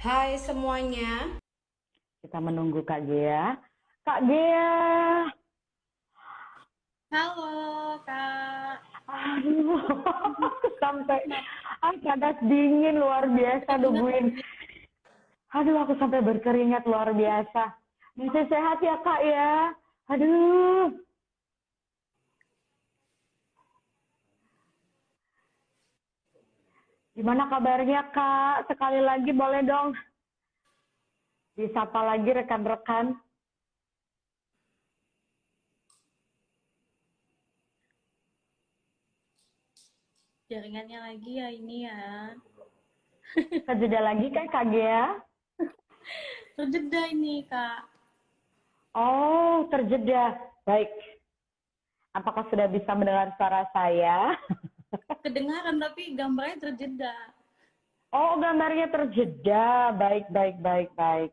Hai semuanya. Kita menunggu Kak Gea. Kak Gea, Halo Kak. aduh, aku sampai, Kenapa panas dingin luar biasa keringat nungguin. lagi? Aduh, aku sampai berkeringat luar biasa. Masih sehat ya Kak ya? Aduh, gimana kabarnya Kak? Sekali lagi boleh dong disapa lagi rekan-rekan. Jaringannya lagi ya ini ya. Kejeda lagi kan Kak Gea? Terjeda ini Kak. Oh, terjeda. Baik. Apakah sudah bisa mendengar suara saya? Kedengaran tapi gambarnya terjeda. Oh, gambarnya terjeda. Baik, baik, baik, baik.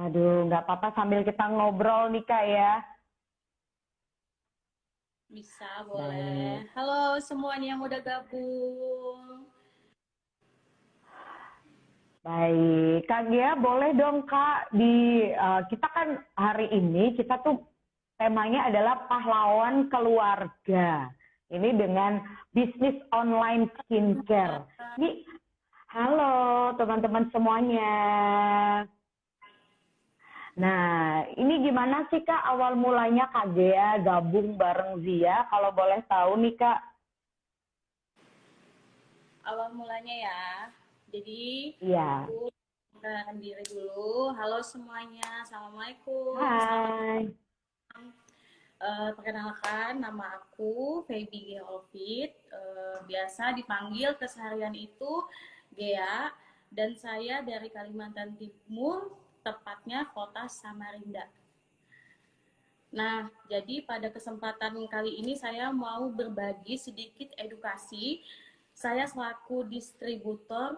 Aduh, nggak apa-apa sambil kita ngobrol nih Kak ya. Bisa, boleh. Baik, Halo semuanya yang udah gabung. baik. Kak Gia, boleh dong Kak kita kan hari ini kita tuh temanya adalah pahlawan keluarga. Ini dengan bisnis online skincare. Nih, halo teman-teman semuanya. Nah, ini gimana sih Kak awal mulanya Kak Gea gabung bareng Zia? Kalau boleh tahu nih Kak. Awal mulanya ya. Jadi Iya. aku memperkenalkan diri dulu. Halo semuanya. Assalamualaikum. Selamat Hai. perkenalkan, nama aku Feby Geolfit. Biasa dipanggil keseharian itu Gea, dan saya dari Kalimantan Timur, tepatnya kota Samarinda. Nah, jadi pada kesempatan kali ini saya mau berbagi sedikit edukasi. Saya selaku distributor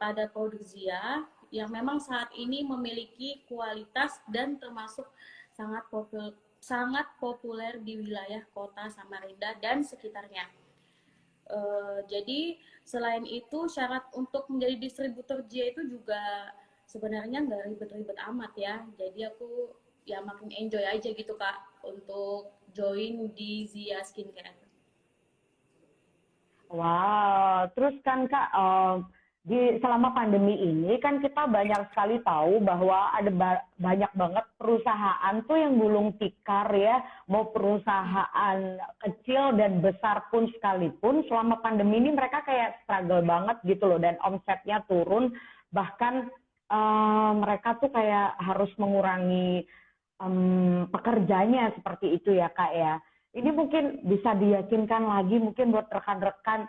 pada produk Zia yang memang saat ini memiliki kualitas dan termasuk sangat populer di wilayah kota Samarinda dan sekitarnya. Jadi selain itu syarat untuk menjadi distributor Zia itu juga sebenarnya nggak ribet-ribet amat ya. Jadi aku ya makin enjoy aja gitu Kak untuk join di Zia Skincare. Wow, terus kan Kak, di selama pandemi ini kan kita banyak sekali tahu bahwa ada banyak banget perusahaan tuh yang gulung tikar ya, mau perusahaan kecil dan besar pun sekalipun selama pandemi ini mereka kayak struggle banget gitu loh dan omsetnya turun, bahkan mereka tuh kayak harus mengurangi pekerjanya seperti itu ya Kak ya. Ini mungkin bisa diyakinkan lagi mungkin buat rekan-rekan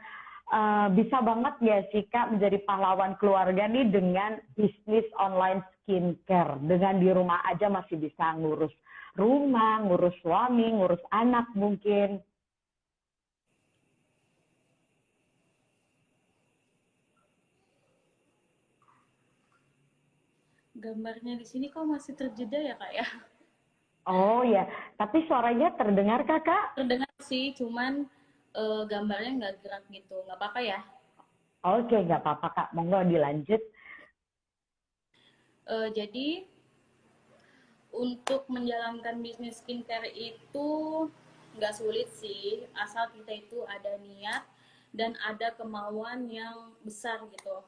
bisa banget ya sih Kak menjadi pahlawan keluarga nih dengan bisnis online skincare. Dengan di rumah aja masih bisa ngurus rumah, ngurus suami, ngurus anak mungkin. Gambarnya di sini kok masih terjeda ya Kak ya? Oh ya, tapi suaranya terdengar Kakak? Terdengar sih, cuman gambarnya nggak gerak gitu. Nggak apa-apa ya. Oke, nggak apa-apa Kak, monggo dilanjut. Jadi untuk menjalankan bisnis skincare itu nggak sulit sih, asal kita itu ada niat dan ada kemauan yang besar gitu.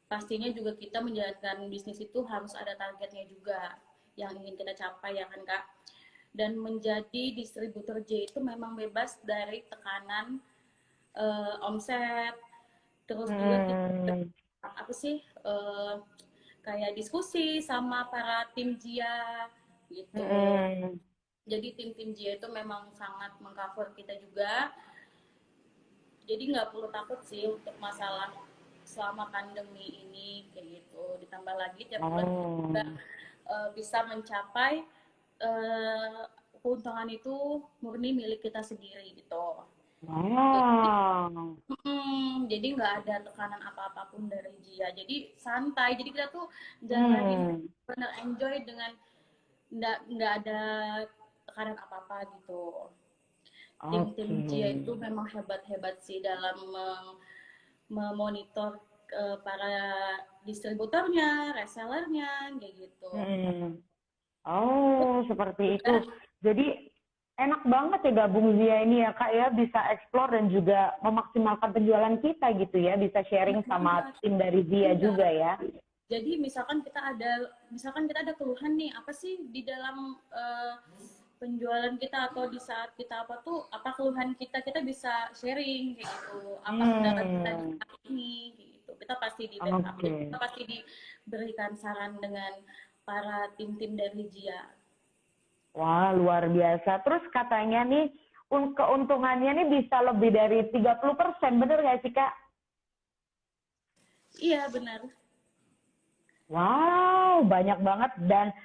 Pastinya juga kita menjalankan bisnis itu harus ada targetnya juga yang ingin kita capai ya kan Kak. Dan menjadi distributor J itu memang bebas dari tekanan omset, terus juga kita Hmm, apa sih kayak diskusi sama para tim Jia gitu. hmm, Jadi tim-tim Jia itu memang sangat mengcover kita juga. Jadi nggak perlu takut sih untuk masalah selama pandemi ini kayak gitu. Ditambah lagi tiap bulan kita juga oh, bisa mencapai uh, keuntungan itu murni milik kita sendiri gitu. wow. Jadi nggak ada tekanan apa-apa pun dari Jia. Jadi santai. Jadi kita tuh jalanin Hmm, bener enjoy dengan nggak ada tekanan apa-apa gitu. Tim-tim oke. Jia itu memang hebat-hebat sih dalam memonitor para distributornya, resellernya, kayak gitu. Oh, seperti itu. Jadi enak banget ya gabung Zia ini ya Kak ya, bisa explore dan juga memaksimalkan penjualan kita gitu ya, bisa sharing sama tim dari Zia juga ya. Jadi misalkan kita ada keluhan nih, apa sih di dalam penjualan kita atau di saat kita apa keluhan kita bisa sharing kayak gitu, apa kendala kita di saat ini kayak gitu. Kita pasti di backup, kita pasti diberikan saran dengan para tim-tim dari Zia. Wah, luar biasa. Terus katanya nih keuntungannya nih bisa lebih dari 30%, bener nggak sih Kak? Iya, benar. Wow, banyak banget dan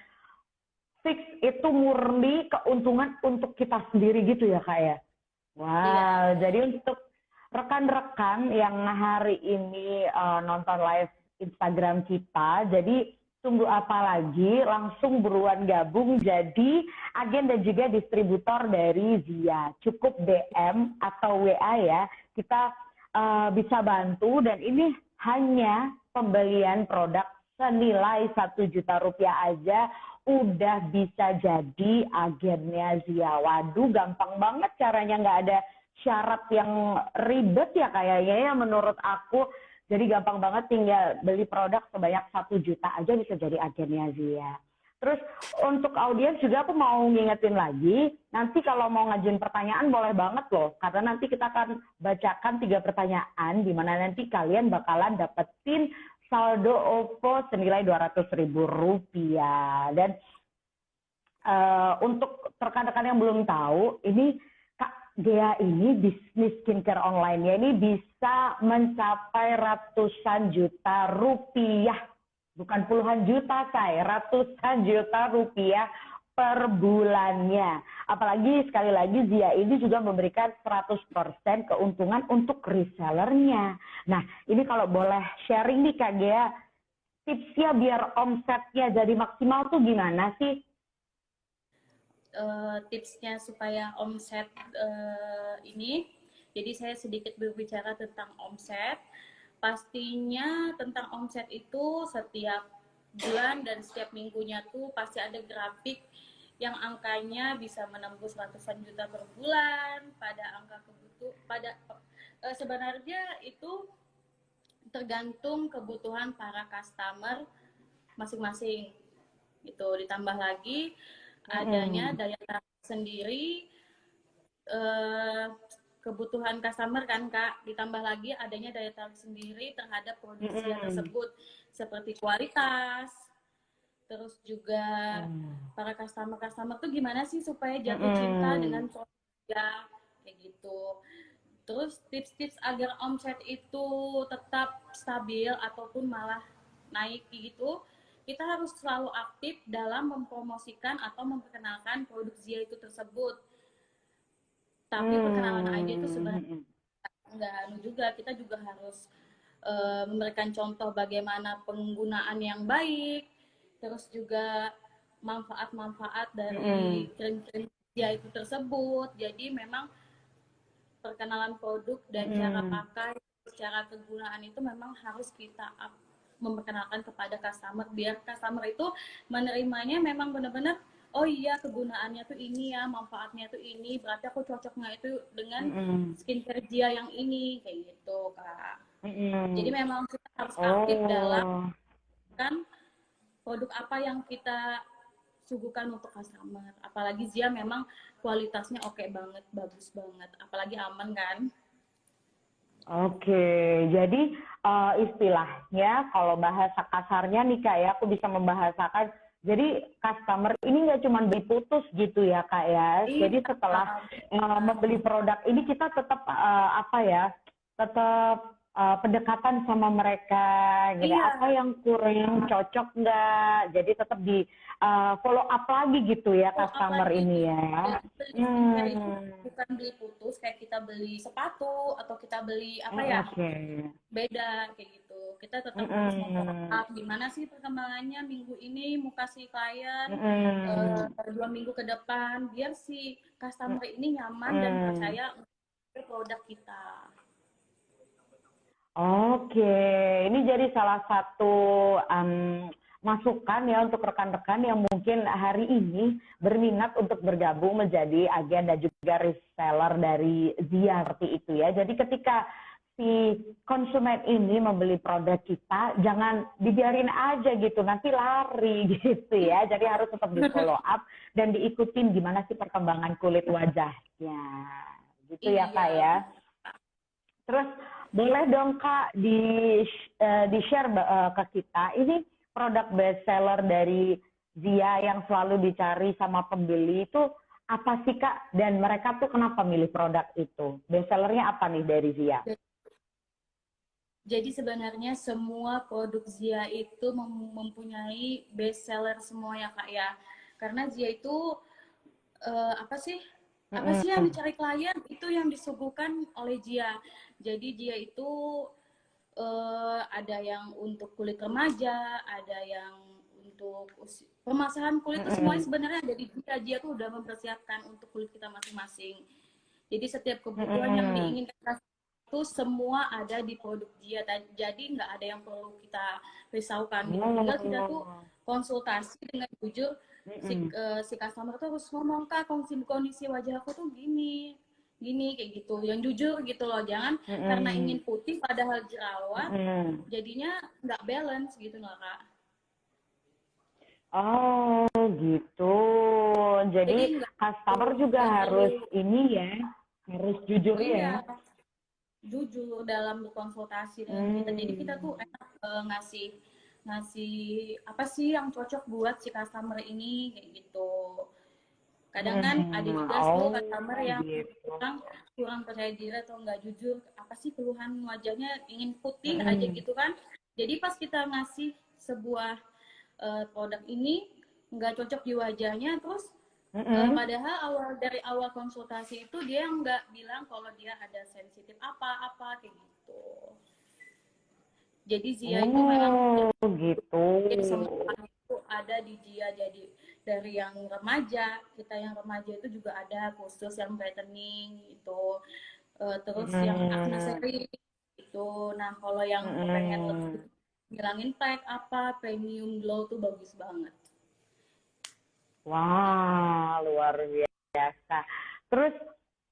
fix itu murni keuntungan untuk kita sendiri gitu ya Kak ya. Wow, jadi untuk rekan-rekan yang hari ini nonton live Instagram kita, jadi tunggu apa lagi, langsung buruan gabung jadi agen dan juga distributor dari Zia. Cukup DM atau WA ya, kita bisa bantu dan ini hanya pembelian produk senilai 1 juta rupiah aja udah bisa jadi agennya Zia. Waduh, gampang banget caranya, nggak ada syarat yang ribet ya kayaknya ya menurut aku. Jadi gampang banget, tinggal beli produk sebanyak 1 juta aja bisa jadi agennya Zia. Terus untuk audiens juga aku mau ngingetin lagi, nanti kalau mau ngajuin pertanyaan boleh banget loh, karena nanti kita akan bacakan 3 pertanyaan, di mana nanti kalian bakalan dapetin saldo OVO senilai Rp200.000. Dan untuk rekan-rekan yang belum tahu, ini Kak Ghea ini bisnis skincare online-nya ini bisa mencapai ratusan juta rupiah. Bukan puluhan juta, say, ratusan juta rupiah per bulannya. Apalagi sekali lagi Zia ini juga memberikan 100% keuntungan untuk resellernya. Nah, ini kalau boleh sharing nih Kak Ghea, tipsnya biar omsetnya jadi maksimal tuh gimana sih? Tipsnya supaya omset ini, jadi saya sedikit berbicara tentang omset. Pastinya tentang omset itu setiap bulan dan setiap minggunya tuh pasti ada grafik yang angkanya bisa menembus ratusan juta per bulan pada angka sebenarnya itu tergantung kebutuhan para customer masing-masing. Itu ditambah lagi adanya daya tarik sendiri, kebutuhan customer kan Kak, ditambah lagi adanya daya tarik sendiri terhadap produksi tersebut, seperti kualitas, terus juga para customer tuh gimana sih supaya jatuh cinta dengan produknya, kayak gitu. Terus tips-tips agar omset itu tetap stabil ataupun malah naik gitu, kita harus selalu aktif dalam mempromosikan atau memperkenalkan produk Zia itu tersebut. Tapi perkenalan aja itu sebenarnya nggak juga, kita juga harus memberikan contoh bagaimana penggunaan yang baik, terus juga manfaat-manfaat dari krim-krim Zia itu tersebut. Jadi memang perkenalan produk dan cara pakai, cara kegunaan itu memang harus kita memperkenalkan kepada customer, biar customer itu menerimanya memang benar-benar oh iya kegunaannya tuh ini ya, manfaatnya tuh ini, berarti aku cocok nggak itu dengan skincare Zia yang ini, kayak gitu Kak. Jadi memang kita harus aktif dalam kan produk apa yang kita suguhkan untuk customer. Apalagi Zia memang kualitasnya oke banget, bagus banget, apalagi aman kan. Oke, jadi istilahnya kalau bahasa kasarnya nih Kak ya, aku bisa membahasakan. Jadi customer ini nggak cuma beli putus gitu ya Kak ya. Jadi setelah membeli produk ini kita tetap tetap pendekatan sama mereka, gitu. Apa yang kurang cocok nggak? Jadi tetap di follow up lagi gitu ya customer ini ya. Bukan beli putus kayak kita beli sepatu atau kita beli beda kayak gitu. Kita tetap harus follow up gimana sih perkembangannya minggu ini, mau kasih klien 2 minggu ke depan, biar si customer ini nyaman dan percaya untuk produk kita. Oke, ini jadi salah satu masukan ya untuk rekan-rekan yang mungkin hari ini berminat untuk bergabung menjadi agen dan juga reseller dari Zia seperti itu ya. Jadi ketika si konsumen ini membeli produk kita, jangan dibiarin aja gitu, nanti lari gitu ya. Jadi harus tetap di follow up dan diikutin gimana sih perkembangan kulit wajahnya. Gitu ya Kak ya. Terus boleh dong Kak di-share ke kita, ini produk best seller dari Zia yang selalu dicari sama pembeli itu apa sih Kak? Dan mereka tuh kenapa milih produk itu? Best sellernya apa nih dari Zia? Jadi sebenarnya semua produk Zia itu mempunyai best seller semua ya Kak ya. Karena Zia itu apa sih yang dicari klien itu yang disuguhkan oleh Zia. Jadi Zia itu ada yang untuk kulit remaja, ada yang untuk permasalahan kulit itu semuanya sebenarnya ada di Zia. Zia tuh udah mempersiapkan untuk kulit kita masing-masing. Jadi setiap kebutuhan yang diinginkan itu semua ada di produk Zia. Jadi nggak ada yang perlu kita risaukan. Tinggal kita tuh konsultasi dengan jujur. Si customer tuh harus ngomong, Kak, kondisi wajah aku tuh gini kayak gitu, yang jujur gitu loh, jangan karena ingin putih padahal jerawat jadinya nggak balance gitu loh Kak. Oh gitu, jadi customer juga harus ini ya, harus jujur ya. Jujur dalam berkonsultasi dengan kita, jadi kita tuh enak ngasih apa sih yang cocok buat si customer ini kayak gitu. Kadang kan ada juga customer yang kurang percaya diri atau nggak jujur, apa sih keluhan wajahnya, ingin putih aja gitu kan. Jadi pas kita ngasih sebuah produk ini nggak cocok di wajahnya, terus padahal dari awal konsultasi itu dia nggak bilang kalau dia ada sensitif apa kayak gitu. Jadi Zia itu memang gitu. Semua itu ada di Zia. Jadi dari yang remaja, kita yang remaja itu juga ada khusus yang brightening itu, terus yang acne seri itu. Nah kalau yang pengen lebih ngilangin flek premium glow tuh bagus banget. Wah, luar biasa. Terus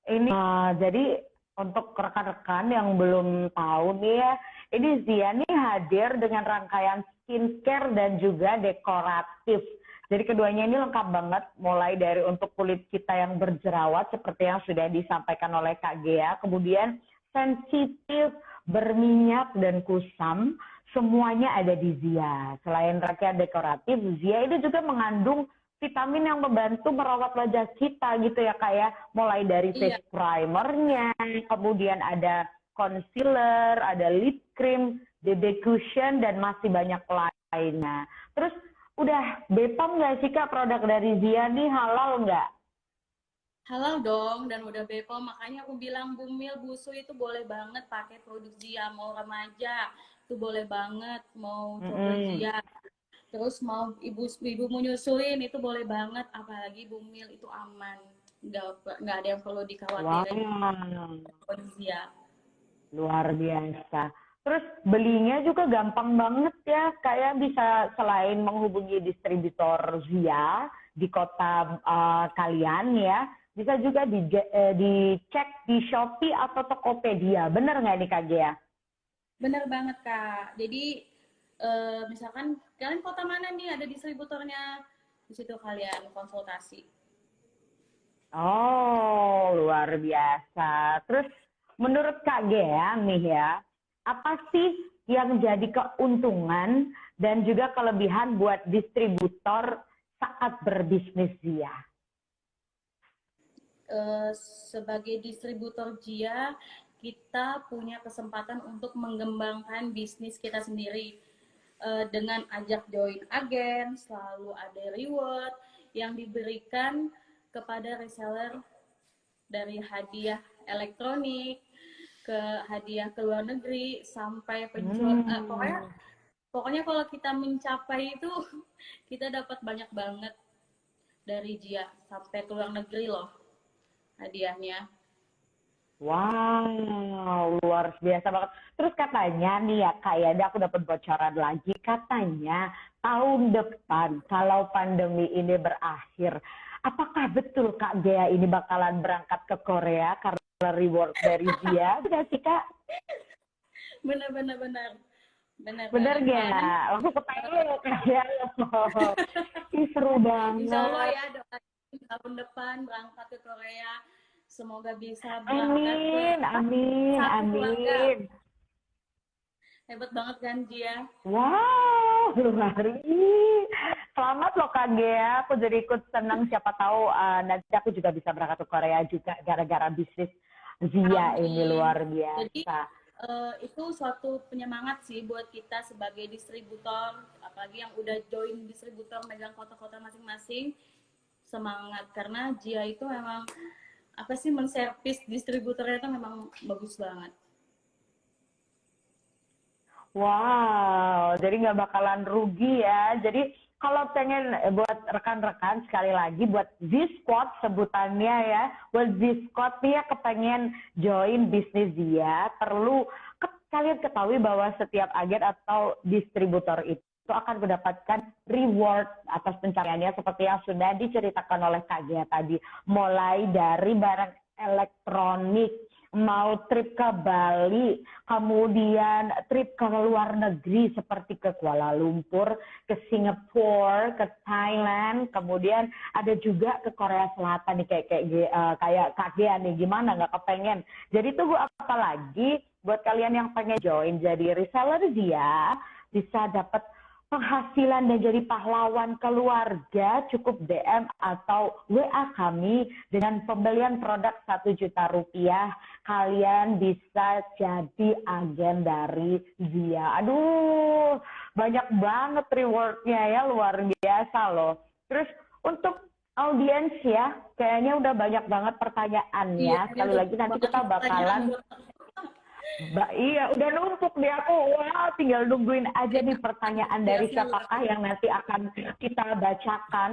ini jadi untuk rekan-rekan yang belum tahu nih ya, ini Zia nih hadir dengan rangkaian skincare dan juga dekoratif. Jadi keduanya ini lengkap banget, mulai dari untuk kulit kita yang berjerawat seperti yang sudah disampaikan oleh Kak Gea, kemudian sensitif, berminyak dan kusam, semuanya ada di Zia. Selain rangkaian dekoratif, Zia ini juga mengandung vitamin yang membantu merawat wajah kita gitu ya Kak ya. Mulai dari face primernya, kemudian ada concealer, ada lip cream, BB cushion, dan masih banyak lainnya. Terus udah BPOM nggak sih Kak produk dari Zia nih, halal nggak? Halal dong, dan udah BPOM. Makanya aku bilang Bumil, Busu itu boleh banget pakai produk Zia. Mau remaja itu boleh banget, mau coba Zia. Terus mau ibu menyusuin itu boleh banget, apalagi Bumil itu aman, nggak ada yang perlu dikhawatirin. Zia. Luar biasa. Terus belinya juga gampang banget ya, kayak bisa selain menghubungi distributor Zia di kota kalian ya, bisa juga dicek di Shopee atau Tokopedia. Bener nggak nih Kak Gia? Bener banget Kak. Jadi misalkan kalian kota mana nih ada distributornya, di situ kalian konsultasi. Oh, luar biasa. Terus menurut Kak Gea nih ya, apa sih yang jadi keuntungan dan juga kelebihan buat distributor saat berbisnis Zia? Sebagai distributor Zia, kita punya kesempatan untuk mengembangkan bisnis kita sendiri. Dengan ajak join agen, selalu ada reward yang diberikan kepada reseller, dari hadiah elektronik ke hadiah ke luar negeri sampai penjual, pokoknya kalau kita mencapai itu kita dapat banyak banget dari Zia, sampai ke luar negeri loh hadiahnya. Wow, luar biasa banget. Terus katanya nih ya Kak ya, aku dapat bocoran lagi. Katanya tahun depan kalau pandemi ini berakhir, apakah betul Kak Gea ini bakalan berangkat ke Korea karena reward dari dia? Benar sih Kak? Benar benar benar. Benar Bener banget. Soalnya gak? Langsung kepengen Kak Gea loh. Ih, seru insya Allah banget. ya doain tahun depan berangkat ke Korea. Semoga bisa berangkat ke Amin, amin, satu keluarga. amin. Hebat banget kan dia. Wow, luar biasa. Selamat loh Kak Gea, aku jadi ikut senang. Siapa tahu nanti aku juga bisa berangkat ke Korea juga gara-gara bisnis Zia ini Amin. luar Jadi biasa. itu suatu penyemangat sih buat kita sebagai distributor, apalagi yang udah join distributor megang kota-kota masing-masing. Semangat karena Jia itu memang apa sih menservis distributornya itu memang bagus banget. Wow, jadi nggak bakalan rugi ya. Jadi kalau pengen buat rekan-rekan sekali lagi buat Z-Squad sebutannya ya, buat Z-Squad nih ya kepengen join bisnis dia, perlu kalian ketahui bahwa setiap agen atau distributor itu akan mendapatkan reward atas pencapaiannya seperti yang sudah diceritakan oleh Kak Gia tadi, mulai dari barang elektronik, mau trip ke Bali, kemudian trip ke luar negeri seperti ke Kuala Lumpur, ke Singapura, ke Thailand, kemudian ada juga ke Korea Selatan nih kayak Kak Gia nih, gimana nggak kepengen? Jadi tunggu apa lagi buat kalian yang pengen join jadi reseller dia bisa dapat penghasilan dan jadi pahlawan keluarga, cukup DM atau WA kami dengan pembelian produk 1 juta rupiah. Kalian bisa jadi agen dari Zia. Aduh, banyak banget rewardnya ya, luar biasa loh. Terus untuk audiens ya, kayaknya udah banyak banget Iya, pertanyaannya. dia Sekali udah lagi nanti banget kita pertanyaan bakalan buat Iya, udah numpuk di aku. Wah, tinggal nungguin aja nih pertanyaan dari biasanya luar siapakah biasa. yang nanti akan kita bacakan.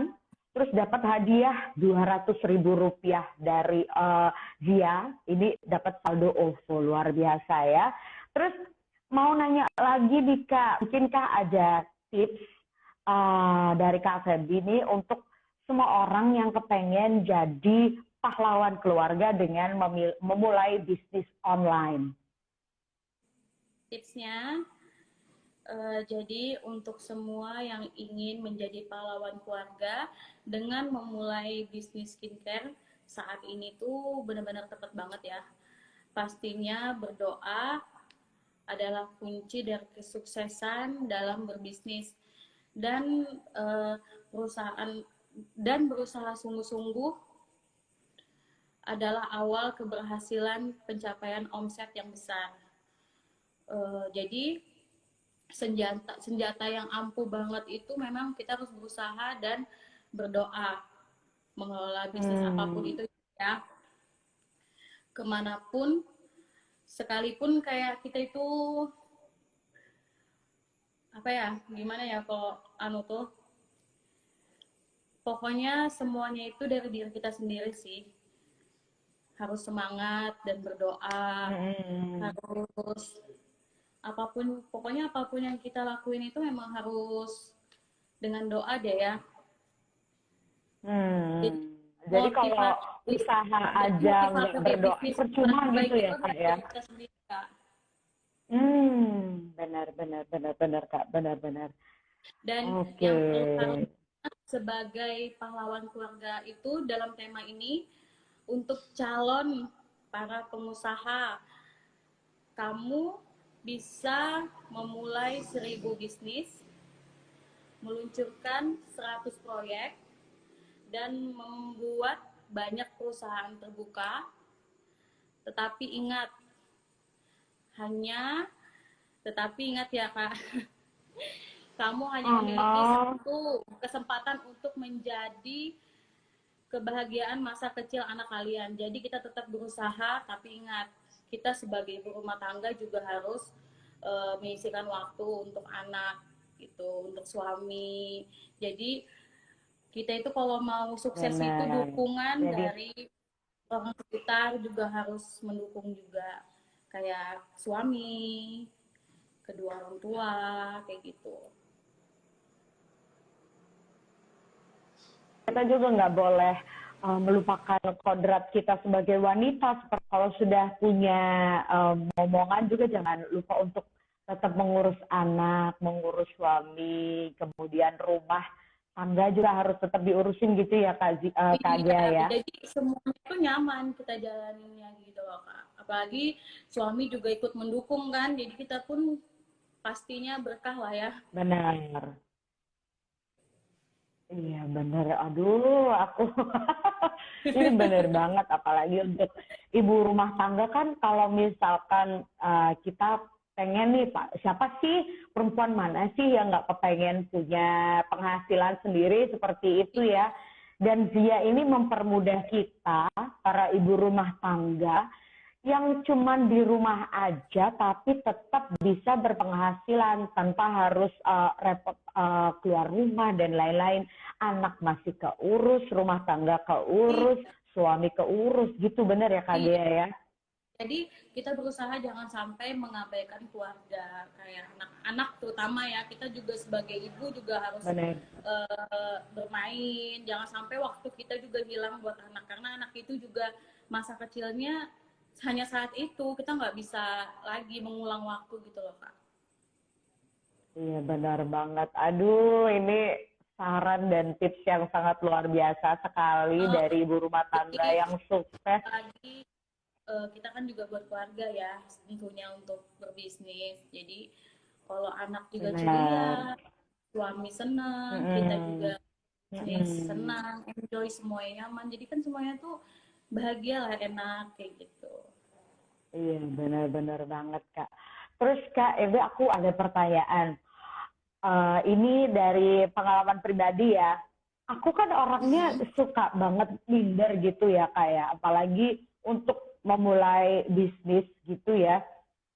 Terus dapat hadiah 200 ribu rupiah dari Zia. Ini dapat saldo OVO, luar biasa ya. Terus mau nanya lagi nih Kak, mungkinkah ada tips dari Kak Febi nih untuk semua orang yang kepengen jadi pahlawan keluarga dengan memulai bisnis online? Tipsnya, jadi untuk semua yang ingin menjadi pahlawan keluarga dengan memulai bisnis skincare saat ini tuh benar-benar tepat banget ya. Pastinya berdoa adalah kunci dari kesuksesan dalam berbisnis dan perusahaan dan berusaha sungguh-sungguh adalah awal keberhasilan pencapaian omset yang besar. Jadi senjata senjata yang ampuh banget itu memang kita harus berusaha dan berdoa mengelola bisnis apapun Hmm. itu ya, kemanapun, sekalipun kayak kita itu apa ya, gimana ya kalau anu tuh, pokoknya semuanya itu dari diri kita sendiri sih, harus semangat dan berdoa, Hmm. harus apapun, pokoknya apapun yang kita lakuin itu memang harus dengan doa deh ya. Jadi Hmm. Jadi kalau motivasi usaha jadi aja nggak motivasi berdoa bisnis yang percuma terbaik gitu itu ya Kak adalah ya? diri kita sendiri Kak. Benar benar benar benar Kak, benar benar. Dan Oke. yang perlu harus sebagai pahlawan keluarga itu dalam tema ini, untuk calon para pengusaha, kamu bisa memulai 1.000 bisnis, meluncurkan 100 proyek, dan membuat banyak perusahaan terbuka. Tetapi ingat, hanya tetapi ingat ya Kak, kamu hanya memiliki Oh, satu kesempatan untuk menjadi kebahagiaan masa kecil anak kalian. Jadi kita tetap berusaha, tapi ingat, kita sebagai ibu rumah tangga juga harus menyisihkan waktu untuk anak, gitu, untuk suami. Jadi kita itu kalau mau sukses itu benar. dukungan Jadi dari orang sekitar juga harus mendukung juga, kayak suami, kedua orang tua, kayak gitu. Kita juga nggak boleh melupakan kodrat kita sebagai wanita. Seperti kalau sudah punya momongan juga jangan lupa untuk tetap mengurus anak, mengurus suami, kemudian rumah tangga juga harus tetap diurusin gitu ya Kak Iya, Gia ya. jadi semuanya itu nyaman kita jalaninnya gitu loh Kak. Apalagi suami juga ikut mendukung kan, jadi kita pun pastinya berkah lah ya. Benar. Iya bener, aduh aku ini bener banget apalagi untuk ibu rumah tangga kan kalau misalkan kita pengen nih Pak, siapa sih perempuan mana sih yang nggak kepengen punya penghasilan sendiri seperti itu ya. Dan Zia ini mempermudah kita para ibu rumah tangga yang cuman di rumah aja tapi tetap bisa berpenghasilan tanpa harus repot keluar rumah dan lain-lain. Anak masih keurus, rumah tangga keurus, suami keurus, gitu bener ya Kak Gea ya? Jadi kita berusaha jangan sampai mengabaikan keluarga, kayak anak-anak terutama ya. Kita juga sebagai ibu juga harus Bener. bermain. Jangan sampai waktu kita juga hilang buat anak, karena anak itu juga masa kecilnya hanya saat itu. Kita nggak bisa lagi mengulang waktu gitu loh Kak. Iya benar banget. Aduh ini saran dan tips yang sangat luar biasa sekali Uh, dari ibu rumah tangga jadi yang sukses. lagi kita kan juga berkeluarga ya, tentunya untuk berbisnis. Jadi kalau anak juga Benar. ceria, suami senang, kita juga Mm-mm. bisnis Mm-mm. senang, enjoy, semuanya nyaman. Jadi kan semuanya tuh bahagia lah, enak kayak gitu. Iya, benar-benar banget, Kak. Terus, Kak, Ebe, aku ada pertanyaan. Ini dari pengalaman pribadi ya. Aku kan orangnya suka banget minder gitu ya, Kak ya. Apalagi untuk memulai bisnis gitu ya.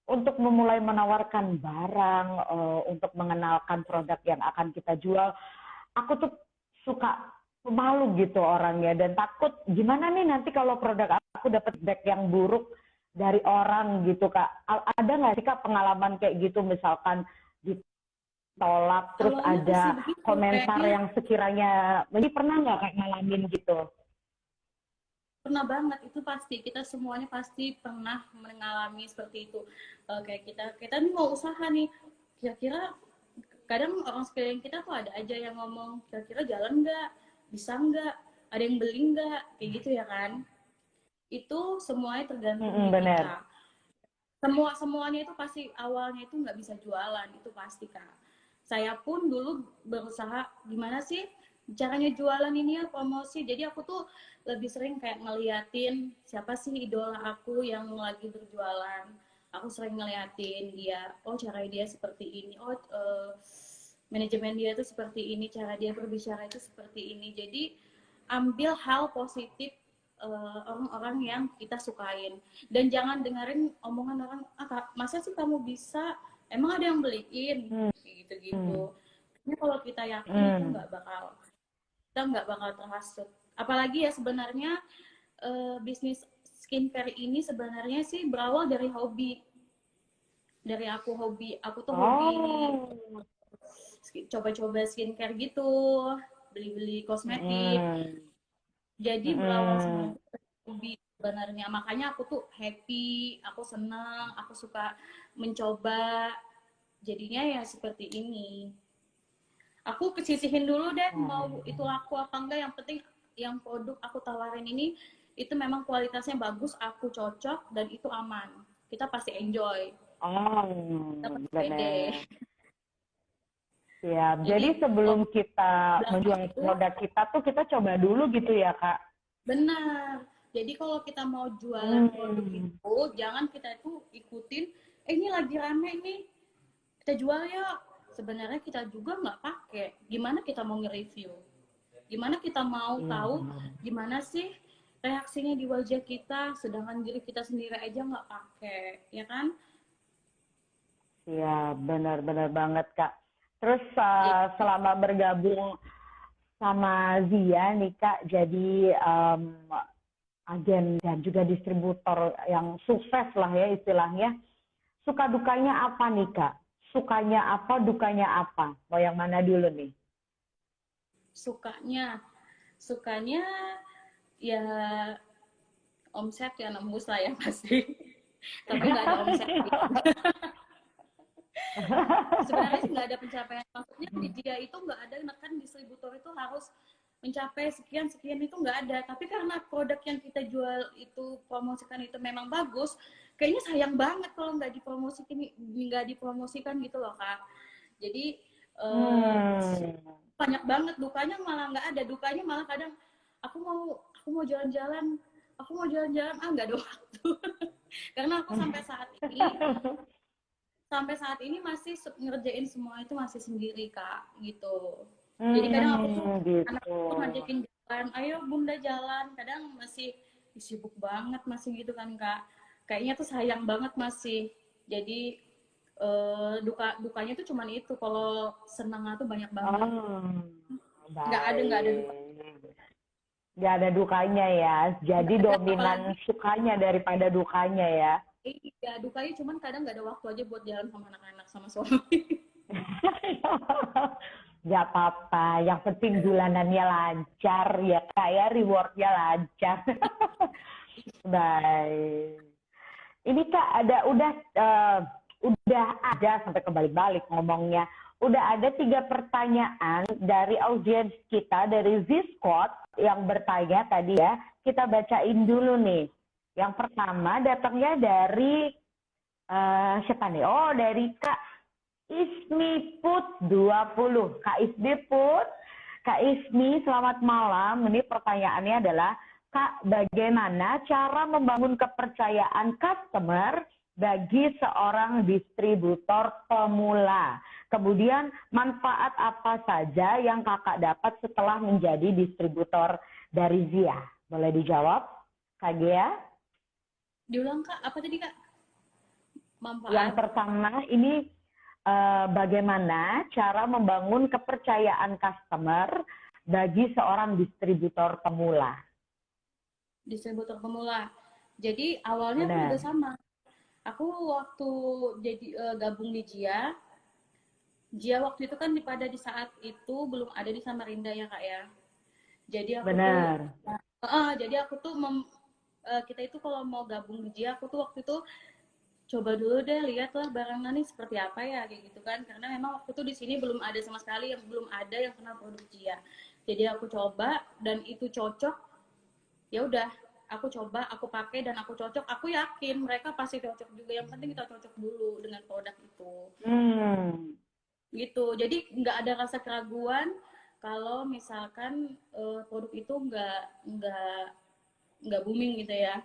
Untuk memulai menawarkan barang, untuk mengenalkan produk yang akan kita jual. Aku tuh suka malu gitu orangnya dan takut gimana nih nanti kalau produk aku dapat feedback yang buruk dari orang gitu Kak. Ada nggak sih Kak pengalaman kayak gitu misalkan ditolak terus Awalnya pasti ada begitu, komentar kayaknya yang sekiranya ini pernah nggak Kak ngalamin gitu? pernah banget. Itu pasti, kita semuanya pasti pernah mengalami seperti itu. Kayak kita nih mau usaha nih, kira-kira kadang orang sekeliling kita tuh ada aja yang ngomong kira-kira jalan nggak, bisa nggak, ada yang beli nggak, kayak gitu ya kan. Itu semuanya tergantung di Bener. kita. Semuanya itu pasti awalnya itu nggak bisa jualan, itu pasti Kak. Saya pun dulu berusaha gimana sih caranya jualan ini ya, promosi. Jadi aku tuh lebih sering kayak ngeliatin siapa sih idola aku yang lagi berjualan. Aku sering ngeliatin dia, oh cara dia seperti ini, oh manajemen dia tuh seperti ini, cara dia berbicara itu seperti ini. Jadi ambil hal positif orang-orang yang kita sukain, dan jangan dengerin omongan orang, masa sih kamu bisa, emang ada yang beliin, Hmm. gitu-gitu. Ini kalau kita yakin itu Hmm. kita nggak bakal terhasut. Apalagi ya sebenarnya bisnis skincare ini sebenarnya sih berawal dari hobi. Dari aku hobi, aku tuh hobi Oh. coba-coba skincare gitu, beli-beli kosmetik. Hmm. Jadi berawal Hmm. semuanya hobi sebenarnya. Makanya aku tuh happy, aku senang, aku suka mencoba. Jadinya ya seperti ini. Aku kesisihin dulu deh mau itu laku apa enggak. Yang penting yang produk aku tawarin ini itu memang kualitasnya bagus, aku cocok dan itu aman. Kita pasti enjoy. Kita Oh, pasti pede. benar. Ya, Jadi jadi sebelum kita belakang menjual itu produk kita tuh kita coba dulu gitu ya, Kak? benar. Jadi kalau kita mau jualan produk Hmm. itu, jangan kita itu ikutin, ini lagi rame nih, kita jual ya. Sebenarnya kita juga nggak pakai. Gimana kita mau nge-review? Gimana kita mau Iya, tahu benar. gimana sih reaksinya di wajah kita, sedangkan diri kita sendiri aja nggak pakai, ya kan? Iya, benar-benar banget, Kak. Terus Jadi, selama bergabung sama Zia nih, Kak, jadi agen dan juga distributor yang sukses lah ya istilahnya. Suka dukanya apa nih Kak? Sukanya apa, dukanya apa? Mau yang mana dulu nih? Sukanya ya omset ya nembus lah ya pasti. Tapi nggak ada omset. Sebenarnya sih nggak ada pencapaian. Maksudnya di dia itu nggak ada, kan distributor itu harus mencapai sekian itu nggak ada. Tapi karena produk yang kita jual itu promosikan itu memang bagus, kayaknya sayang banget kalau nggak dipromosikan gitu loh Kak. Jadi banyak banget dukanya, malah nggak ada. Dukanya malah kadang aku mau jalan-jalan nggak ada waktu. Karena aku sampai saat ini masih ngerjain semua itu masih sendiri Kak gitu. Jadi kadang aku tuh gitu. anakku tuh ngajakin jalan, ayo Bunda jalan, kadang masih sibuk banget masih gitu kan Kak. Kayaknya tuh sayang banget masih. Jadi dukanya tuh cuman itu. Kalau senangnya tuh banyak banget. Nggak ada duka. Nggak ada dukanya ya. Jadi dominan sukanya daripada dukanya ya. Iya, dukanya cuman kadang nggak ada waktu aja buat jalan sama anak-anak sama suami. Nggak apa-apa, yang penting bulanannya lancar ya kayak rewardnya lancar. Baik. Ini Kak udah ada sampai kebalik-balik ngomongnya. Udah ada 3 pertanyaan dari audiens kita dari Zisquad yang bertanya tadi ya. Kita bacain dulu nih. Yang pertama datangnya dari siapa nih? Oh, dari Kak Ismi Put 20. Kak Ismi Put, Kak Ismi, selamat malam. Ini pertanyaannya adalah, Kak, bagaimana cara membangun kepercayaan customer bagi seorang distributor pemula? Kemudian manfaat apa saja yang Kakak dapat setelah menjadi distributor dari Zia? Boleh dijawab, Kak Gia? Diulang Kak, apa tadi Kak? Manfaat. Yang pertama ini bagaimana cara membangun kepercayaan customer bagi seorang distributor pemula. Distributor pemula. Jadi awalnya aku juga sama. Aku waktu jadi gabung di Jia waktu itu kan di saat itu belum ada di Samarinda ya Kak ya. Jadi aku tuh kita itu kalau mau gabung di Jia, aku tuh waktu itu coba dulu deh, lihatlah barangnya nih seperti apa ya kayak gitu kan, karena memang waktu itu di sini belum ada sama sekali, belum ada yang kenal produk Jia. Jadi aku coba dan itu cocok, ya udah aku coba, aku pakai dan aku cocok, aku yakin mereka pasti cocok juga. Yang penting kita cocok dulu dengan produk itu. Gitu. Jadi nggak ada rasa keraguan kalau misalkan produk itu nggak booming gitu ya.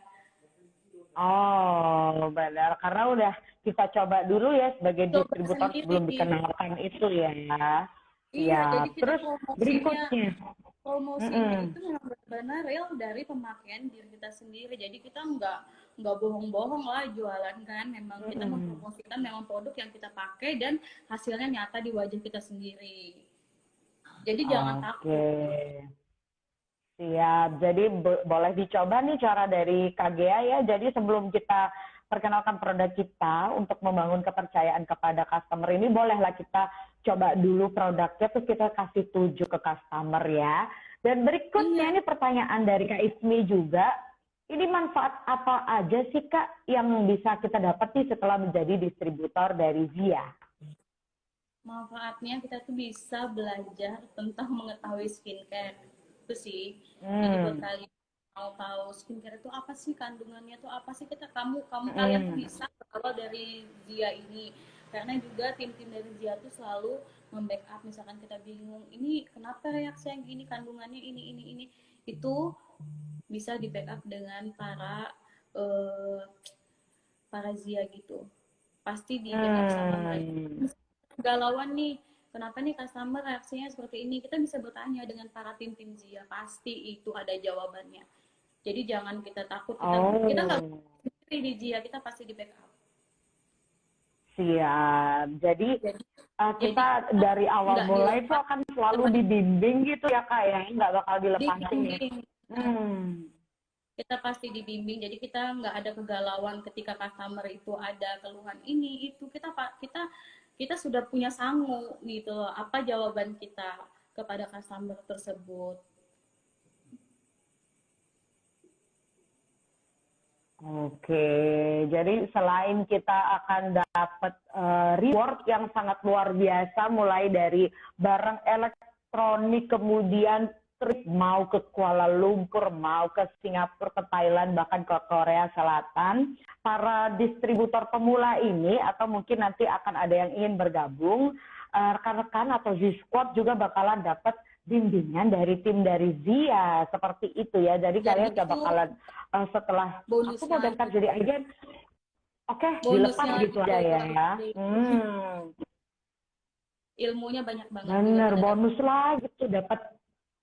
Oh, benar. Karena udah kita coba dulu ya sebagai distributor sebelum dikenalkan itu ya. Iya, jadi kita terus berikutnya. Promosinya itu memang benar-benar real dari pemakaian diri kita sendiri. Jadi kita nggak bohong-bohong lah jualan kan. Memang kita mempromosikan memang produk yang kita pakai dan hasilnya nyata di wajah kita sendiri. Jadi jangan takut. Siap, jadi boleh dicoba nih cara dari KGA ya. Jadi sebelum kita perkenalkan produk kita untuk membangun kepercayaan kepada customer ini, bolehlah kita coba dulu produknya, terus kita kasih tunjuk ke customer ya. Dan berikutnya ini pertanyaan dari Kak Ismi juga, ini manfaat apa aja sih Kak yang bisa kita dapat nih setelah menjadi distributor dari Zia? Manfaatnya kita tuh bisa belajar tentang mengetahui skincare. Itu sih. Jadi buat kalian mau tahu skincare itu apa sih, kandungannya tuh apa sih, kalian tuh bisa berawal dari Zia ini. Karena juga tim-tim dari Zia tuh selalu membackup, misalkan kita bingung, ini kenapa reaksi yang gini, kandungannya ini. Itu bisa di backup dengan para Zia gitu. Pasti di backup sama mereka. Galauan nih, kenapa nih customer reaksinya seperti ini? Kita bisa bertanya dengan para tim-tim Zia, pasti itu ada jawabannya. Jadi jangan kita takut, kita nggak sendiri di Zia, kita pasti di backup. Siap. Jadi kita dari awal mulai itu akan selalu dibimbing gitu ya Kak ya, nggak bakal dilepasin. kita pasti dibimbing. Jadi kita nggak ada kegalauan ketika customer itu ada keluhan ini itu, kita sudah punya sangu gitu loh, apa jawaban kita kepada customer tersebut. Oke, jadi selain kita akan dapat reward yang sangat luar biasa, mulai dari barang elektronik, kemudian trip mau ke Kuala Lumpur, mau ke Singapura, ke Thailand, bahkan ke Korea Selatan, para distributor pemula ini, atau mungkin nanti akan ada yang ingin bergabung, rekan-rekan atau Z-Squad juga bakalan dapat bimbingan dari tim dari Zia, seperti itu ya. Jadi kalian gak bakalan setelah aku mau daftar jadi agen, oke, dilepas gitu aja ya. Ilmunya banyak banget. Bener, bonus lah gitu, dapat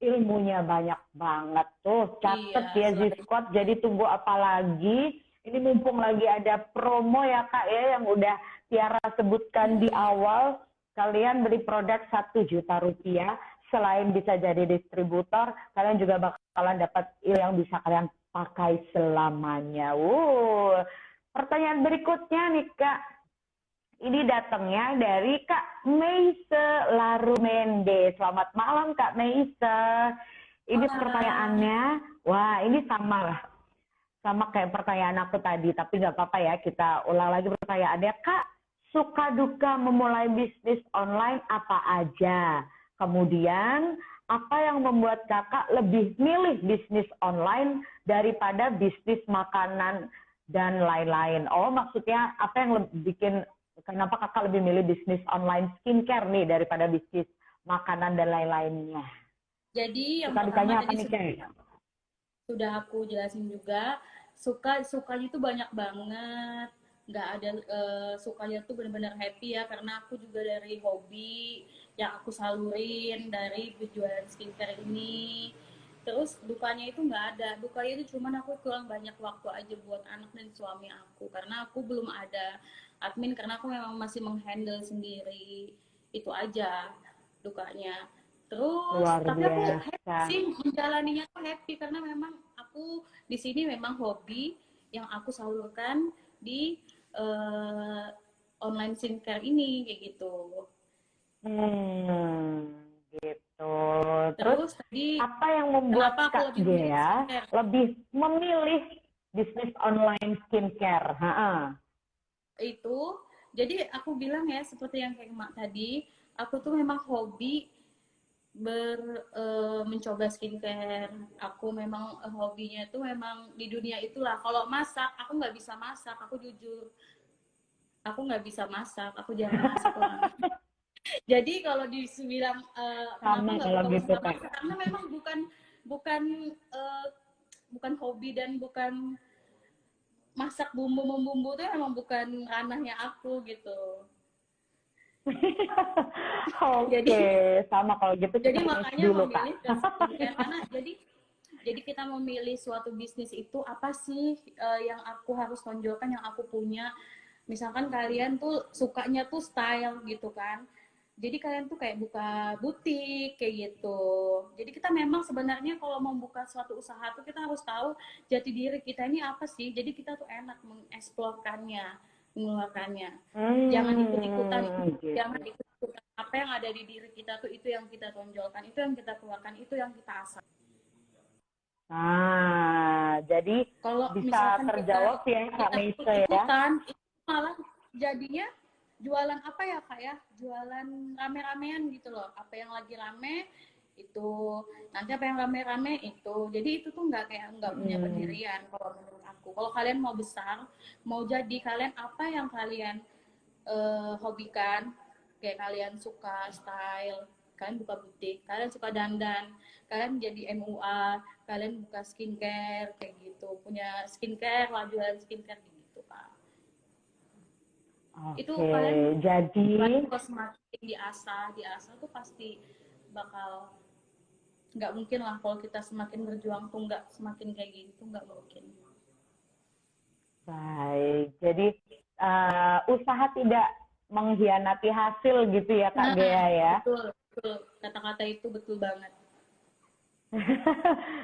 ilmunya banyak banget tuh. Catet ya Z-Squad. Jadi tunggu apa lagi? Ini mumpung lagi ada promo ya Kak ya, yang udah Tiara sebutkan di awal. Kalian beli produk 1 juta rupiah, selain bisa jadi distributor, kalian juga bakalan dapat yang bisa kalian pakai selamanya. Pertanyaan berikutnya nih Kak. Ini datangnya dari Kak Meise Larumende. Selamat malam Kak Meise. Ini pertanyaannya, wah ini sama lah. Sama kayak pertanyaan aku tadi, tapi nggak apa-apa ya, kita ulang lagi pertanyaannya. Kak, suka duka memulai bisnis online apa aja? Kemudian, apa yang membuat kakak lebih milih bisnis online daripada bisnis makanan dan lain-lain? Oh, maksudnya apa yang bikin, kenapa kakak lebih milih bisnis online skincare nih daripada bisnis makanan dan lain-lainnya? Jadi yang pertama tadi sudah aku jelasin juga, sukanya itu banyak banget. Nggak ada sukanya tuh benar-benar happy ya, karena aku juga dari hobi yang aku salurin dari jualan skincare ini. Terus dukanya itu nggak ada, dukanya itu cuman aku kurang banyak waktu aja buat anak dan suami aku, karena aku belum ada admin, karena aku memang masih menghandle sendiri, itu aja dukanya. Terus tapi aku happy sih menjalaninya tuh happy, karena memang aku di sini memang hobi yang aku salurkan di online skincare ini kayak gitu. Gitu. Terus tadi, apa yang membuat Kak Gea lebih memilih bisnis online skincare? Itu, jadi aku bilang ya, seperti yang kayak Mak tadi, aku tuh memang hobi mencoba skincare. Aku memang hobinya tuh memang di dunia itulah. Kalau masak, aku nggak bisa masak, aku jujur. Aku nggak bisa masak, aku jarang masak orang. Jadi kalau dibilang kenapa nggak bisa masak, karena memang bukan hobi dan bukan masak bumbu itu memang bukan ranahnya aku gitu. Oke, sama kalau gitu. Jadi makanya memilih ke skincare, karena jadi kita memilih suatu bisnis itu apa sih yang aku harus tonjolkan, yang aku punya. Misalkan kalian tuh sukanya tuh style gitu kan, jadi kalian tuh kayak buka butik kayak gitu. Jadi kita memang sebenarnya kalau mau buka suatu usaha tuh kita harus tahu jati diri kita ini apa sih, jadi kita tuh enak mengeksplorkannya, mengeluarkannya. Jangan ikut-ikutan, jangan ikut-ikutan apa yang ada di diri kita tuh, itu yang kita tonjolkan, itu yang kita keluarkan, itu yang kita asah. Jadi kalau bisa terjawab ya Kak Meise ya. Itu malah jadinya jualan apa ya Kak ya? Jualan rame-ramean gitu loh. Apa yang lagi rame itu, nanti apa yang rame-rame itu. Jadi itu tuh nggak punya pendirian kalau menurut aku. Kalau kalian mau besar, mau jadi, kalian apa yang kalian hobikan, kayak kalian suka style, kalian buka butik, kalian suka dandan, kalian jadi MUA, kalian buka skincare kayak gitu, punya skincare lah, jualan skincare gitu Kak. Itu kalian jadi semakin diasah tuh pasti bakal, nggak mungkin lah kalau kita semakin berjuang tuh nggak semakin kayak gitu, nggak mungkin. Baik, jadi usaha tidak mengkhianati hasil gitu ya Kak Gea ya. Betul, kata-kata itu betul banget.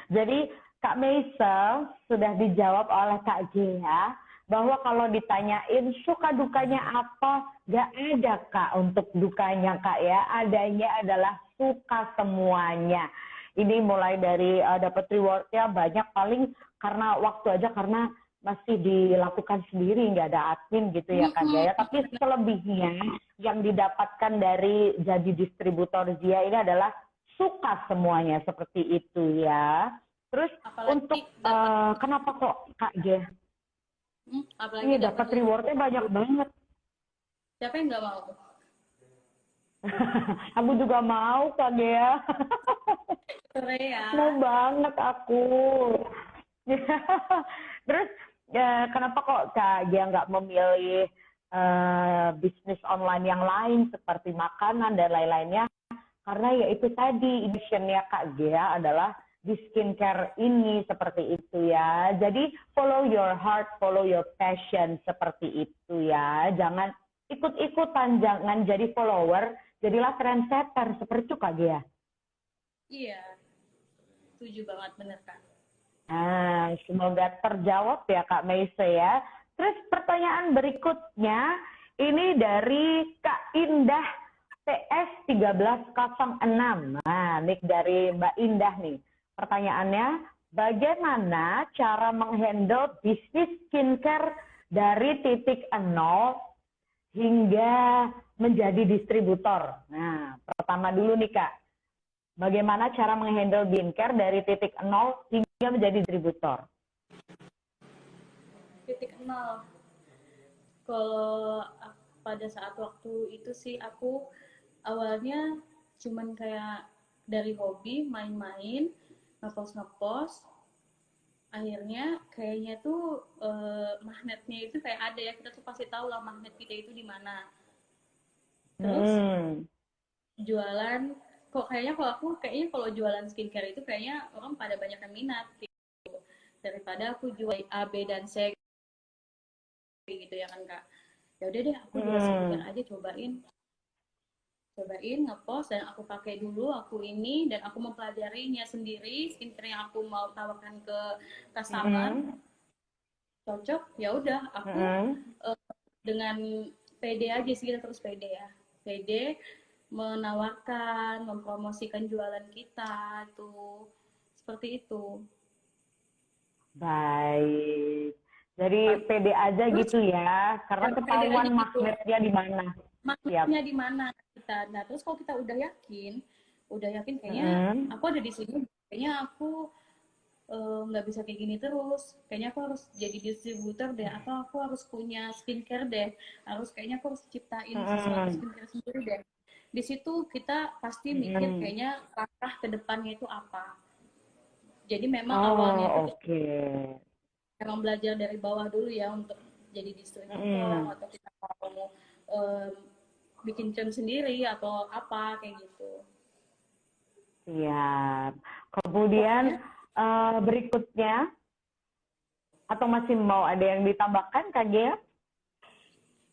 Jadi Kak Meisel sudah dijawab oleh Kak Gea bahwa kalau ditanyain suka dukanya apa, gak ada Kak untuk dukanya Kak ya. Adanya adalah suka semuanya. Ini mulai dari dapat rewardnya banyak paling karena waktu aja karena masih dilakukan sendiri nggak ada admin gitu ya Kak Gea. Tapi selebihnya yang didapatkan dari jadi distributor Zia ini adalah suka semuanya seperti itu ya. Terus Apalagi untuk kenapa kok Kak Gea? apalagi Iya dapat rewardnya banyak banget. siapa yang nggak mau? Aku juga mau Kak Gea. Korea. Mau banget aku. Terus kenapa kok Kak Gia nggak memilih bisnis online yang lain seperti makanan dan lain-lainnya? Karena ya itu tadi, passionnya Kak Gia adalah di skincare ini seperti itu ya. Jadi follow your heart, follow your passion seperti itu ya. Jangan ikut-ikutan, jangan jadi follower, jadilah trendsetter seperti itu Kak Gia. Iya, setuju banget, bener Kak. Nah, semoga terjawab ya Kak Meise ya. Terus pertanyaan berikutnya, ini dari Kak Indah PS 1306. Nah, nick dari Mbak Indah nih. Pertanyaannya, bagaimana cara menghandle bisnis skincare dari titik nol hingga menjadi distributor? Nah, pertama dulu nih Kak. Bagaimana cara menghandle skincare dari titik nol hingga menjadi distributor? Titik nol. Kalau pada saat waktu itu sih aku awalnya cuman kayak dari hobi main-main, ngepost, akhirnya kayaknya tuh magnetnya itu kayak ada ya, kita tuh pasti tahu lah magnet kita itu di mana. Terus jualan, kok kayaknya kalau jualan skincare itu kayaknya orang pada banyak yang minat gitu. Daripada aku jual A, B, dan C gitu ya kan Kak. Ya udah deh aku jual skincare aja, cobain ngepost dan aku pakai dulu aku ini, dan aku mempelajarinya sendiri skincare yang aku mau tawarkan ke customer cocok, ya udah aku dengan PD aja sih, kita terus PD ya, PD menawarkan, mempromosikan jualan kita tuh seperti itu. Baik. Jadi pede aja gitu ya, karena ketahuan magnetnya di mana. Magnetnya di mana kita. Nah, terus kalau kita udah yakin kayaknya aku ada di sini, kayaknya aku nggak bisa kayak gini terus. Kayaknya aku harus jadi distributor deh, atau aku harus punya skincare deh. Kayaknya aku harus ciptain sesuatu skincare sendiri deh. Di situ kita pasti mikir kayaknya langkah ke depannya itu apa. Jadi memang awalnya itu memang belajar dari bawah dulu ya untuk jadi distributor, atau kita mau bikin churn sendiri atau apa kayak gitu. Siap. Kemudian berikutnya, atau masih mau ada yang ditambahkan Kak Gea?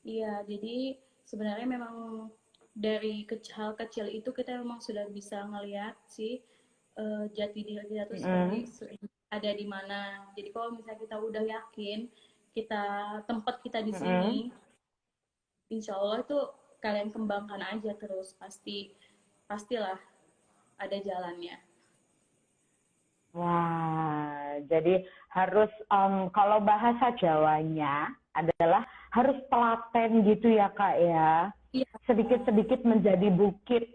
Iya, jadi sebenarnya memang dari hal kecil itu kita memang sudah bisa ngelihat sih jati diri kita tuh ada di mana. Jadi kalau misalnya kita udah yakin tempat kita di sini, insya Allah itu kalian kembangkan aja terus, pastilah ada jalannya. Wah, jadi harus kalau bahasa Jawanya adalah harus telaten gitu ya Kak ya. Iya. Sedikit-sedikit menjadi bukit.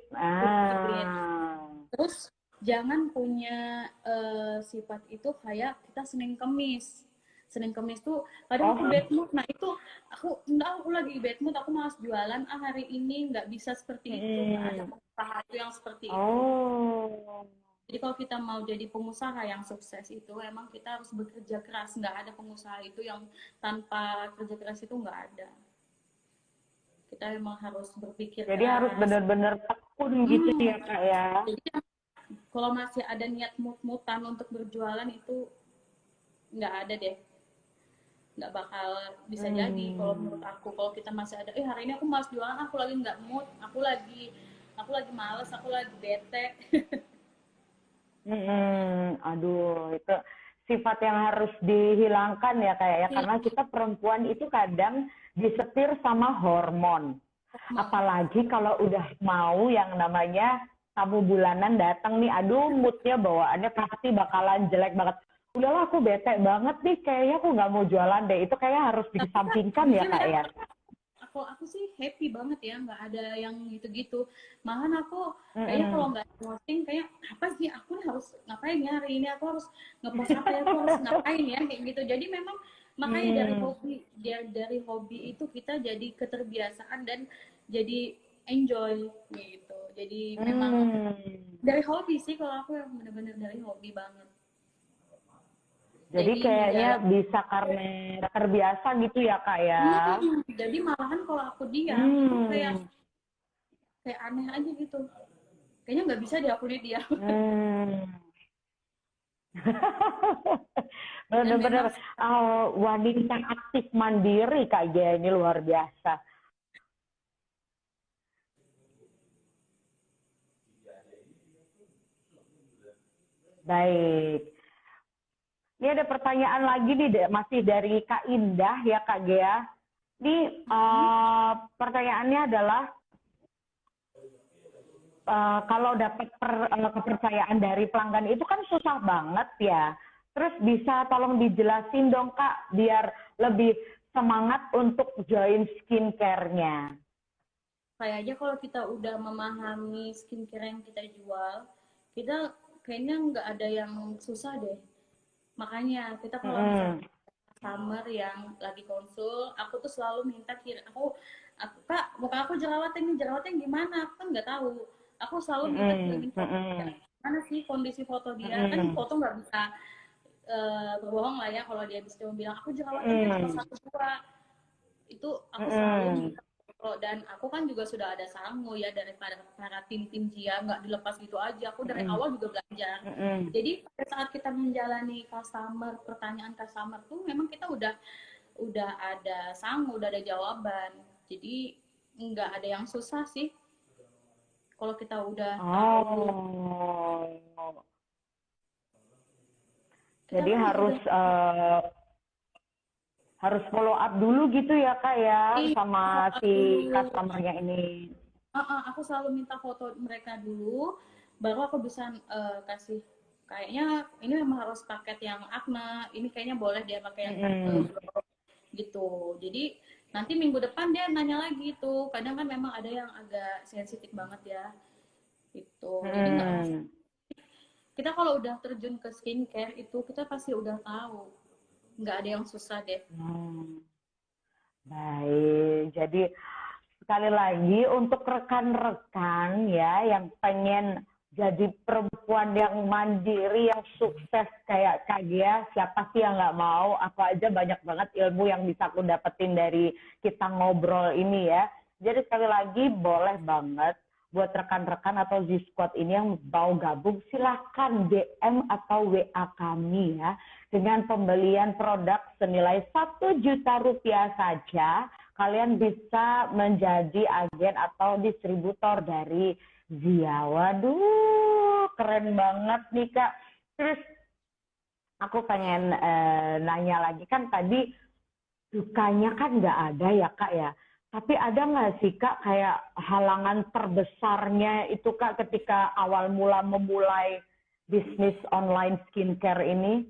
Terus jangan punya sifat itu kayak kita Senin Kemis tuh kadang aku bad mood. Nah itu aku lagi bad mood, aku malas jualan, hari ini nggak bisa seperti itu, nggak ada pengusaha itu yang seperti itu. Jadi kalau kita mau jadi pengusaha yang sukses itu emang kita harus bekerja keras. Nggak ada pengusaha itu yang tanpa kerja keras, itu nggak ada. Kita memang harus berpikir jadi keras. Harus benar-benar tekun gitu ya Kak ya. Jadi kalau masih ada niat mut-mutan untuk berjualan itu nggak ada deh, nggak bakal bisa jadi. Kalau menurut aku, kalau kita masih ada hari ini aku malas jualan, aku lagi nggak mood, aku lagi males, aku lagi bete. Aduh, itu sifat yang harus dihilangkan ya kayak ya, Iya, karena kita perempuan itu kadang disetir sama hormon. Apalagi kalau udah mau yang namanya tamu bulanan datang nih, aduh moodnya bawaannya pasti bakalan jelek banget. Udahlah aku bete banget nih, kayaknya aku nggak mau jualan deh. Itu kayaknya harus dikesampingkan ya jujur kak ya, ya. aku sih happy banget ya, nggak ada yang gitu-gitu. Malahan aku kayaknya kalau Mm-mm. nggak posting kayak apa sih, aku nih harus ngapain ya hari ini, aku harus ngepost apa ya, aku harus ngapain ya kayak gitu. Jadi memang makanya Hmm. dari hobi itu kita jadi keterbiasaan dan jadi enjoy gitu. Jadi memang Hmm. dari hobi sih, kalau aku yang bener-bener dari hobi banget. Jadi Jadi kayaknya menjalani. bisa karena terbiasa gitu ya kak ya. Jadi malahan kalau aku diam itu kayak Hmm. kayak aneh aja gitu. Kayaknya nggak bisa deh aku lihat dia. Hmm. Dan memang Bener-bener wanita aktif mandiri Kak Gia ini luar biasa. Baik. Ini ada pertanyaan lagi nih, masih dari Kak Indah ya Kak Gia. Ini pertanyaannya adalah kalau dapat kepercayaan dari pelanggan itu kan susah banget ya. Terus bisa tolong dijelasin dong Kak, biar lebih semangat untuk join skincare-nya. kayak aja kalau kita udah memahami skincare yang kita jual, kita kayaknya nggak ada yang susah deh. Makanya kita kalau misalnya Mm-mm. customer yang lagi konsul, aku tuh selalu minta aku kak, muka aku jerawatnya gimana? Aku kan nggak tahu. Aku selalu minta Mm-mm. kirimin foto dia. Mm-mm. Mana sih kondisi foto dia? Kan Mm-mm. foto nggak bisa berbohong lah ya, kalau dia bisa cuma bilang aku jerawatnya cuma Mm-mm. satu dua, itu aku selalu Mm-mm. minta foto. Dan aku kan juga sudah ada saranmu ya dari para tim Jia, nggak dilepas gitu aja. Aku dari Mm-mm. awal juga belajar. Mm-mm. Jadi pada saat kita menjalani pertanyaan customer tuh memang kita udah ada udah ada jawaban. Jadi nggak ada yang susah sih kalau kita udah tahu. Oh, Kita jadi kan harus udah harus follow up dulu gitu ya Kak ya sama follow up si dulu. customernya ini. Aku selalu minta foto mereka dulu, baru aku bisa kasih kayaknya ini memang harus paket yang Akna, ini kayaknya boleh dia pakai yang Mm-mm. gitu. Jadi nanti minggu depan dia nanya lagi tuh. Kadang kan memang ada yang agak sensitif banget ya. Itu. Jadi nggak masalah. Mm-mm. Kita kalau udah terjun ke skincare itu kita pasti udah tahu. Nggak ada yang susah deh. Hmm. Baik, jadi sekali lagi untuk rekan-rekan ya yang pengen jadi perempuan yang mandiri, yang sukses kayak Kak Gia, siapa sih yang nggak mau? Aku aja banyak banget ilmu yang bisa aku dapetin dari kita ngobrol ini ya. Jadi sekali lagi boleh banget buat rekan-rekan atau Z-Squad ini yang mau gabung, silahkan DM atau WA kami ya. Dengan pembelian produk senilai 1 juta rupiah saja, kalian bisa menjadi agen atau distributor dari Zia. Waduh, keren banget nih Kak. Terus aku pengen nanya lagi, kan tadi dukanya kan nggak ada ya Kak ya. Tapi ada nggak sih Kak kayak halangan terbesarnya itu Kak ketika awal mula memulai bisnis online skincare ini?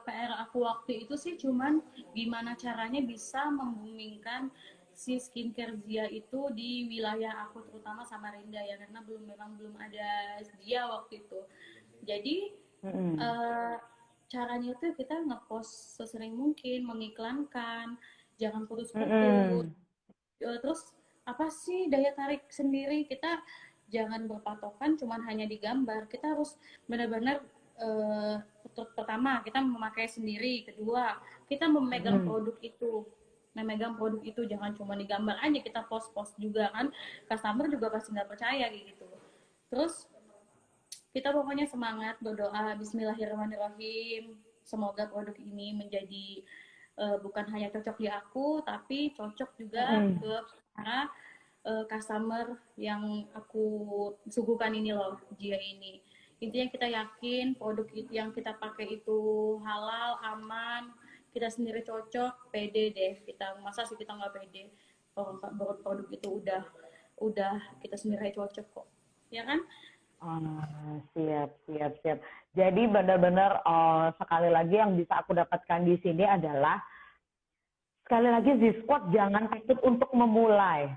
PR aku waktu itu sih cuman gimana caranya bisa membumingkan si skincare Zia itu di wilayah aku, terutama Samarinda ya, karena memang belum ada Zia waktu itu. Jadi Mm-mm. uh, caranya itu kita ngepost sesering mungkin, mengiklankan, jangan putus-putus. Mm-mm. Terus apa sih daya tarik sendiri, kita jangan berpatokan cuman hanya digambar, kita harus benar-benar uh, pertama kita memakai sendiri, kedua kita Mm-mm. memegang produk itu, jangan cuma digambar aja kita post-post juga kan, customer juga pasti nggak percaya gitu. Terus kita pokoknya semangat berdoa, Bismillahirrahmanirrahim, semoga produk ini menjadi bukan hanya cocok di aku tapi cocok juga Mm-mm. ke para customer yang aku suguhkan ini loh, Jia ini. Intinya kita yakin produk yang kita pakai itu halal, aman, kita sendiri cocok, pede deh. Kita masa sih kita nggak pede kalau produk itu udah kita sendiri cocok kok, ya kan? Siap, siap, siap. Jadi benar-benar sekali lagi yang bisa aku dapatkan di sini adalah sekali lagi Z-Squad jangan takut untuk memulai.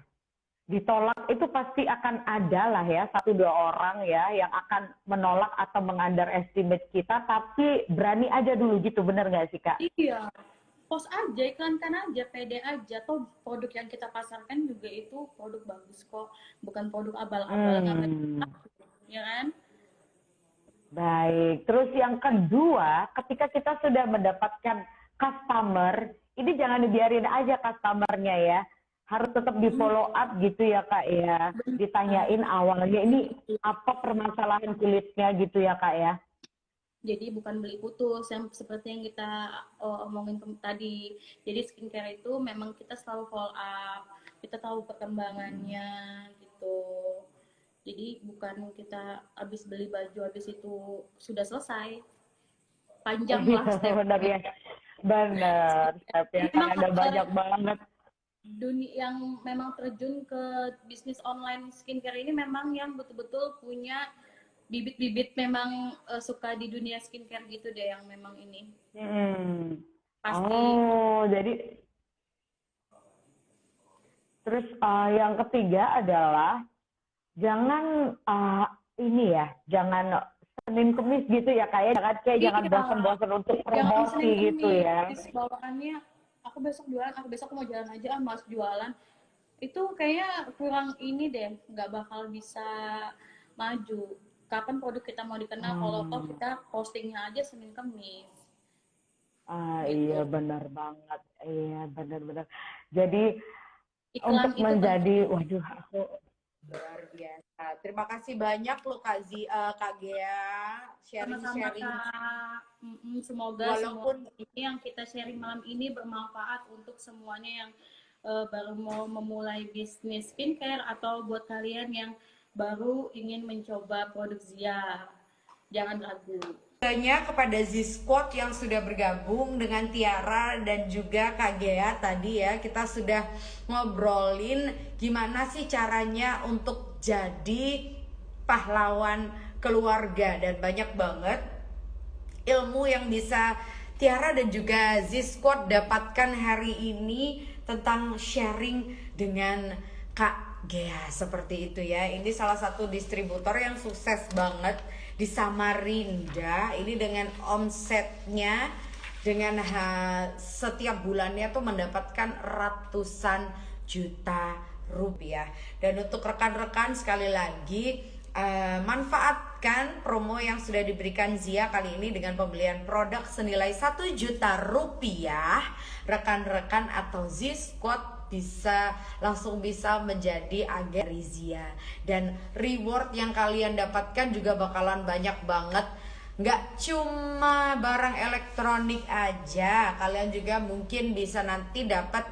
Ditolak itu pasti akan ada lah ya satu dua orang ya yang akan menolak atau mengunderestimate kita, tapi berani aja dulu gitu, bener nggak sih Kak? Iya, post aja, iklankan aja, pede aja. Toh produk yang kita pasarkan juga itu produk bagus kok, bukan produk abal-abal ngapain, ya kan? Baik, terus yang kedua, ketika kita sudah mendapatkan customer, ini jangan dibiarin aja customernya ya, harus tetap di follow up gitu ya Kak ya, ditanyain awalnya ini apa permasalahan kulitnya gitu ya Kak ya. Jadi bukan beli putus yang seperti yang kita omongin tadi. Jadi skincare itu memang kita selalu follow up, kita tahu perkembangannya gitu. Jadi bukan kita habis beli baju habis itu sudah selesai. Panjang lah step. Benar ya, benar stepnya kan Memang ada banyak banget. dunia yang memang terjun ke bisnis online skincare ini memang yang betul-betul punya bibit-bibit memang suka di dunia skincare gitu deh yang memang ini pasti. Oh, jadi terus yang ketiga adalah jangan ini ya, jangan Senin Kemis gitu ya kayak jangan Iya, bosan-bosan untuk jangan promosi Senin gitu ya. Kemis bawaannya aku besok jualan, aku besok mau jalan aja mas jualan, itu kayaknya kurang ini deh, nggak bakal bisa maju. Kapan produk kita mau dikenal kalau kok kita postingnya aja Senin Kemis Iya gitu. benar banget, iya benar-benar. Jadi Iklan untuk itu menjadi, waduh aku Luar biasa. Terima kasih banyak loh Kak Gea sama-sama sharing-sharing. Kak. Semoga Walaupun semua ini yang kita sharing malam ini bermanfaat untuk semuanya yang baru mau memulai bisnis skincare atau buat kalian yang baru ingin mencoba produk Zia. Jangan ragu. banyak kepada Z-Squad yang sudah bergabung dengan Tiara dan juga Kak Gea tadi ya. Kita sudah ngobrolin gimana sih caranya untuk jadi pahlawan keluarga, dan banyak banget ilmu yang bisa Tiara dan juga Z-Squad dapatkan hari ini tentang sharing dengan Kak Gea seperti itu ya. Ini salah satu distributor yang sukses banget di Samarinda. Ini dengan omsetnya dengan setiap bulannya tuh mendapatkan ratusan juta rupiah. Dan untuk rekan-rekan sekali lagi manfaatkan promo yang sudah diberikan Zia kali ini dengan pembelian produk senilai 1 juta rupiah. Rekan-rekan atau Z-Squad langsung bisa menjadi agen Zia, dan reward yang kalian dapatkan juga bakalan banyak banget. Nggak cuma barang elektronik aja, kalian juga mungkin bisa nanti dapat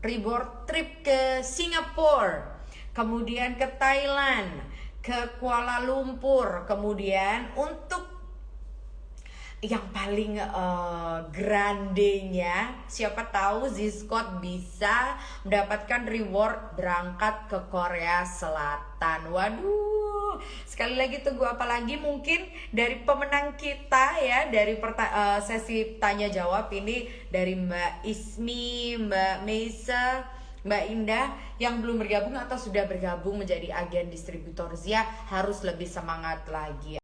reward trip ke Singapura, kemudian ke Thailand, ke Kuala Lumpur, kemudian untuk yang paling grandenya, siapa tahu Z-Squad bisa mendapatkan reward berangkat ke Korea Selatan. Waduh, sekali lagi tunggu apa lagi? Mungkin dari pemenang kita ya, dari sesi tanya jawab ini, dari Mbak Ismi, Mbak Meisa, Mbak Indah yang belum bergabung atau sudah bergabung menjadi agen distributor Zia harus lebih semangat lagi.